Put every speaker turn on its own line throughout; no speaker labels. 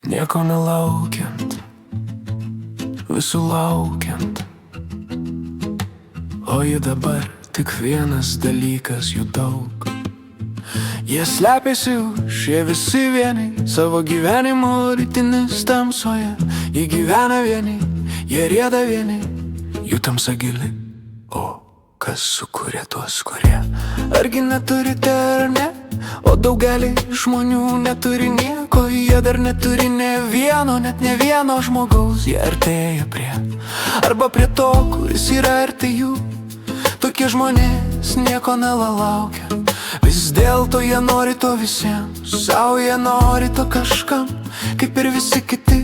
Nieko nelaukiant, visų laukiant. O ji dabar tik vienas dalykas, jų daug. Jie slepiasi už, jie visi vieni, savo gyvenimo rytinis tamsoje. Jie gyvena vieni, jie rieda vieni, jų tamsa gili. O kas sukūrė tuos, kurie argi neturite ar ne? O daugelį žmonių neturi nieko, jie dar neturi ne vieno, net ne vieno žmogaus. Jie artėja prie, arba prie to, kuris yra arti jų. Tokie žmonės nieko nelalaukia, vis dėlto jie nori to visiems. Sau jie nori to kažkam, kaip ir visi kiti.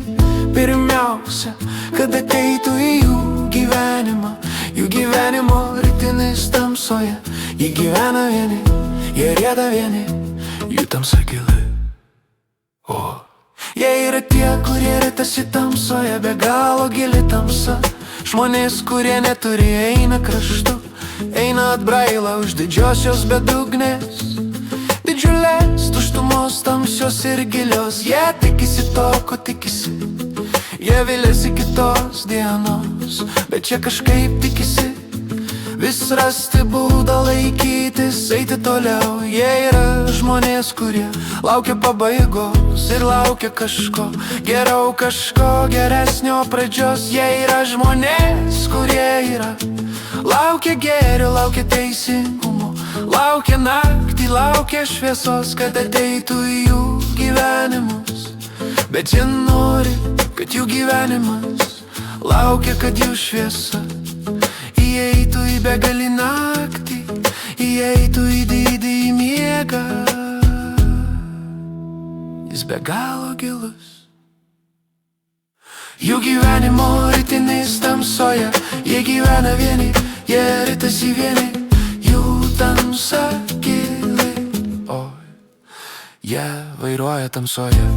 Pirmiausia, kad ateitų į jų gyvenimą, jų gyvenimo rytinis tamsoje. Jie gyvena vieni, jie rieda vieni, jų tamsa gili. O jie yra tie, kurie ritasi tamsoje, be galo gili tamsa. Žmonės, kurie neturi, eina kraštu, eina atbraila už didžiosios bedugnės. Didžiulės tuštumos tamsios ir gilios. Jie tikisi to, ko tikisi, jie viliasi kitos dienos, bet čia kažkaip tikisi vis rasti būdą laikytis, eiti toliau. Jie yra žmonės, kurie laukia pabaigos ir laukia kažko geriau, kažko geresnio pradžios. Jie yra žmonės, kurie yra laukia gėrio, laukia teisingumo, laukia naktį, laukia šviesos, kad ateitų į jų gyvenimus. Bet jie nori, kad jų gyvenimas laukia, kad jų šviesa įeitų į begalį naktį, įeitų į didį miegą. Jis be galo gilus. Jų gyvenimo rytinis tamsoje, jie gyvena vieni, jie ritasi vieni, jų tamsa gili. Oi, jie vairuoja tamsoje.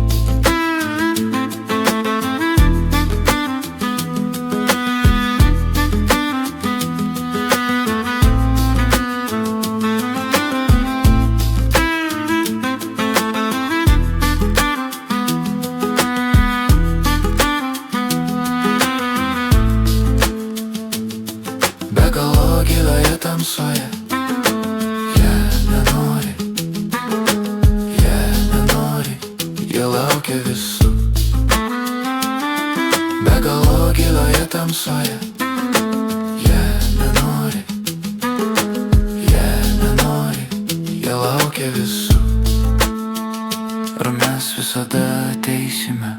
Be galo gilioje tamsoje, jie nenori, jie laukia visų. Be galo gilioje tamsoje, jie nenori, jie laukia visų. Ar mes visada ateisime,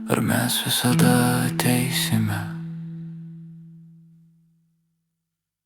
ar mes visada ateisime?